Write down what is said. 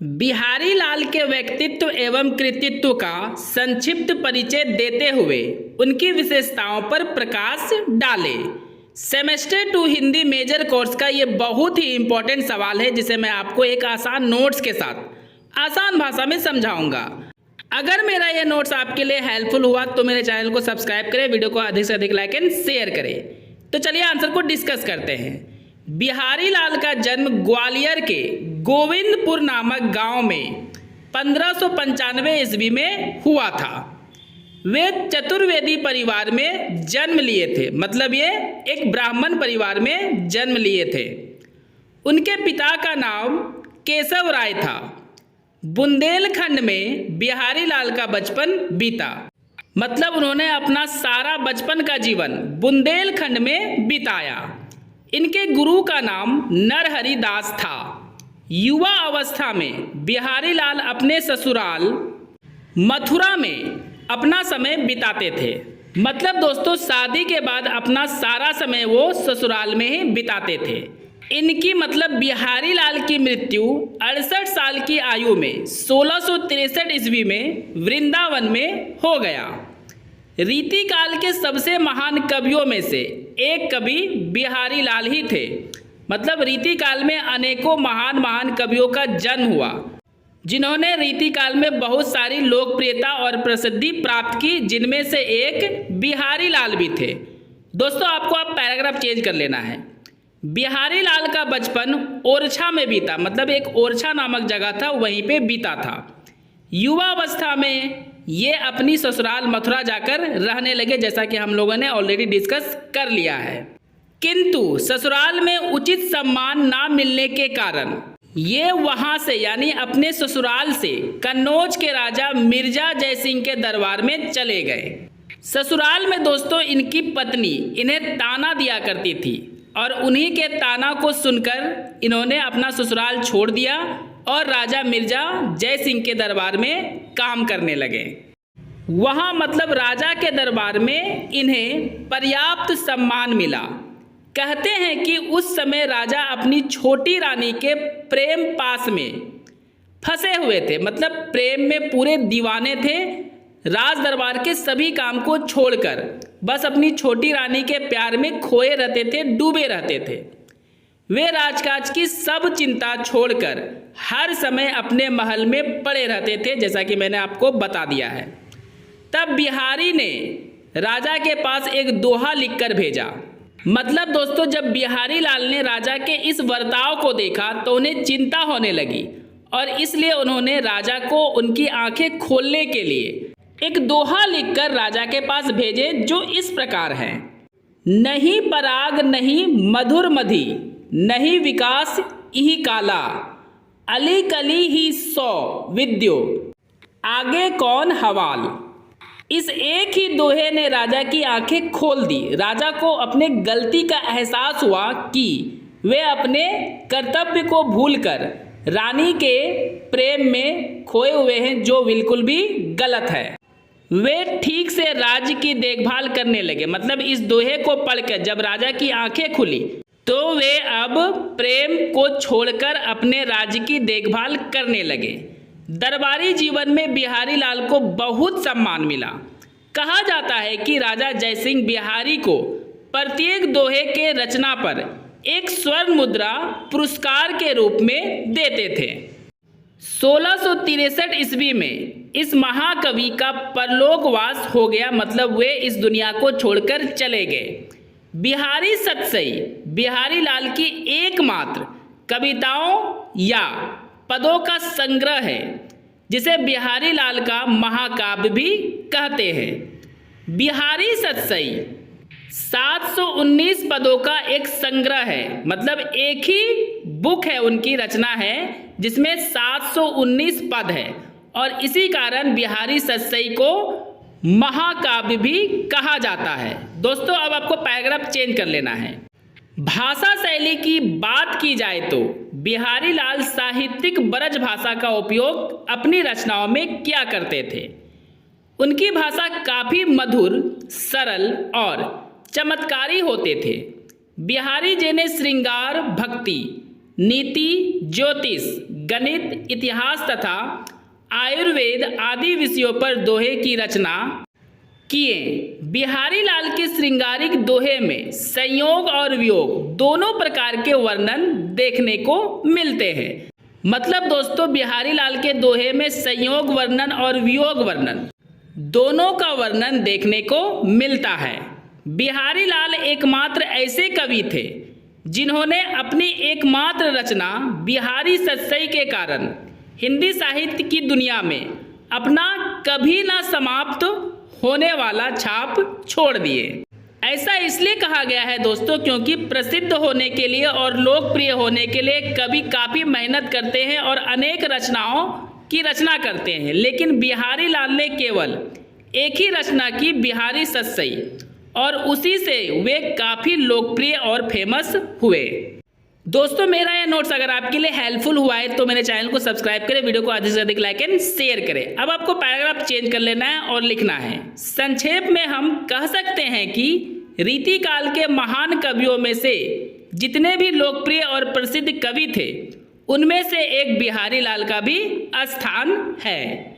बिहारी लाल के व्यक्तित्व एवं कृतित्व का संक्षिप्त परिचय देते हुए उनकी विशेषताओं पर प्रकाश डालें। सेमेस्टर 2 हिंदी मेजर कोर्स का ये बहुत ही इम्पोर्टेंट सवाल है जिसे मैं आपको एक आसान नोट्स के साथ आसान भाषा में समझाऊंगा। अगर मेरा ये नोट्स आपके लिए हेल्पफुल हुआ तो मेरे चैनल को सब्सक्राइब करें, वीडियो को अधिक से अधिक लाइक एंड शेयर करें। तो चलिए आंसर को डिस्कस करते हैं। बिहारी लाल का जन्म ग्वालियर के गोविंदपुर नामक गांव में 1595 ईस्वी में हुआ था। वे चतुर्वेदी परिवार में जन्म लिए थे, मतलब ये एक ब्राह्मण परिवार में जन्म लिए थे। उनके पिता का नाम केशव राय था। बुंदेलखंड में बिहारी लाल का बचपन बीता, मतलब उन्होंने अपना सारा बचपन का जीवन बुंदेलखंड में बिताया। इनके गुरु का नाम नरहरि दास था। युवा अवस्था में बिहारी लाल अपने ससुराल मथुरा में अपना समय बिताते थे, मतलब दोस्तों शादी के बाद अपना सारा समय वो ससुराल में ही बिताते थे। इनकी मतलब बिहारी लाल की मृत्यु 68 साल की आयु में 1663 ईस्वी में वृंदावन में हो गया। रीति काल के सबसे महान कवियों में से एक कवि बिहारी लाल ही थे, मतलब रीति काल में अनेकों महान कवियों का जन्म हुआ जिन्होंने रीति काल में बहुत सारी लोकप्रियता और प्रसिद्धि प्राप्त की, जिनमें से एक बिहारी लाल भी थे। दोस्तों आपको अब पैराग्राफ चेंज कर लेना है। बिहारी लाल का बचपन ओरछा में बीता, मतलब एक ओरछा नामक जगह था, वहीं पे बीता था। युवा अवस्था में ये अपनी ससुराल मथुरा जाकर रहने लगे, जैसा कि हम लोगों ने ऑलरेडी डिस्कस कर लिया है। किंतु ससुराल में उचित सम्मान ना मिलने के कारण ये वहां से यानी अपने ससुराल से कन्नौज के राजा मिर्जा जयसिंह के दरबार में चले गए। ससुराल में दोस्तों इनकी पत्नी इन्हें ताना दिया करती थी और उन्हीं के ताना को सुनकर इन्होंने अपना ससुराल छोड़ दिया और राजा मिर्जा जयसिंह के दरबार में काम करने लगे। वहाँ मतलब राजा के दरबार में इन्हें पर्याप्त सम्मान मिला। कहते हैं कि उस समय राजा अपनी छोटी रानी के प्रेम पास में फंसे हुए थे, मतलब प्रेम में पूरे दीवाने थे। राज दरबार के सभी काम को छोड़कर बस अपनी छोटी रानी के प्यार में खोए रहते थे, डूबे रहते थे। वे राजकाज की सब चिंता छोड़कर हर समय अपने महल में पड़े रहते थे, जैसा कि मैंने आपको बता दिया है। तब बिहारी ने राजा के पास एक दोहा लिखकर भेजा। मतलब दोस्तों जब बिहारी लाल ने राजा के इस बर्ताव को देखा तो उन्हें चिंता होने लगी और इसलिए उन्होंने राजा को उनकी आंखें खोलने के लिए एक दोहा लिखकर राजा के पास भेजे, जो इस प्रकार है। नहीं पराग नहीं मधुर मधि, नहीं विकास इहि काला, अली कली ही सौ विद्यो, आगे कौन हवाल। इस एक ही दोहे ने राजा की आंखें खोल दी। राजा को अपने गलती का एहसास हुआ कि वे अपने कर्तव्य को भूलकर रानी के प्रेम में खोए हुए हैं, जो बिल्कुल भी गलत है। वे ठीक से राज्य की देखभाल करने लगे, मतलब इस दोहे को पढ़कर जब राजा की आंखें खुली तो वे अब प्रेम को छोड़कर अपने राज्य की देखभाल करने लगे। दरबारी जीवन में बिहारी लाल को बहुत सम्मान मिला। कहा जाता है कि राजा जयसिंह बिहारी को प्रत्येक दोहे के रचना पर एक स्वर्ण मुद्रा पुरस्कार के रूप में देते थे। 1663 ईस्वी में इस महाकवि का परलोकवास हो गया, मतलब वे इस दुनिया को छोड़कर चले गए। बिहारी सतसई बिहारी लाल की एकमात्र कविताओं या पदों का संग्रह है, जिसे बिहारी लाल का महाकाव्य भी कहते हैं। बिहारी सतसई 719 पदों का एक संग्रह है, मतलब एक ही बुक है, उनकी रचना है जिसमें 719 पद है और इसी कारण बिहारी सतसई को महाकाव्य भी कहा जाता है। दोस्तों अब आपको पैराग्राफ चेंज कर लेना है। भाषा शैली की बात की जाए तो बिहारी लाल साहित्यिक ब्रज भाषा का उपयोग अपनी रचनाओं में किया करते थे। उनकी भाषा काफ़ी मधुर, सरल और चमत्कारी होते थे। बिहारी जी ने श्रृंगार, भक्ति, नीति, ज्योतिष, गणित, इतिहास तथा आयुर्वेद आदि विषयों पर दोहे की रचना किए। बिहारी लाल के श्रृंगारिक दोहे में संयोग और वियोग दोनों प्रकार के वर्णन देखने को मिलते हैं। मतलब दोस्तों, बिहारी लाल के दोहे में संयोग वर्णन और वियोग वर्णन दोनों का वर्णन देखने को मिलता है। बिहारी लाल एकमात्र ऐसे कवि थे जिन्होंने अपनी एकमात्र रचना बिहारी सतसई के कारण हिंदी साहित्य की दुनिया में अपना कभी ना समाप्त होने वाला छाप छोड़ दिए। ऐसा इसलिए कहा गया है दोस्तों, क्योंकि प्रसिद्ध होने के लिए और लोकप्रिय होने के लिए कवि काफ़ी मेहनत करते हैं और अनेक रचनाओं की रचना करते हैं, लेकिन बिहारी लाल ने केवल एक ही रचना की, बिहारी सतसई, और उसी से वे काफ़ी लोकप्रिय और फेमस हुए। दोस्तों, मेरा यह नोट्स अगर आपके लिए हेल्पफुल हुआ है तो मेरे चैनल को सब्सक्राइब करें, वीडियो को अधिक से अधिक लाइक एंड शेयर करें। अब आपको पैराग्राफ चेंज कर लेना है और लिखना है। संक्षेप में हम कह सकते हैं कि रीतिकाल के महान कवियों में से जितने भी लोकप्रिय और प्रसिद्ध कवि थे, उनमें से एक बिहारी लाल का भी स्थान है।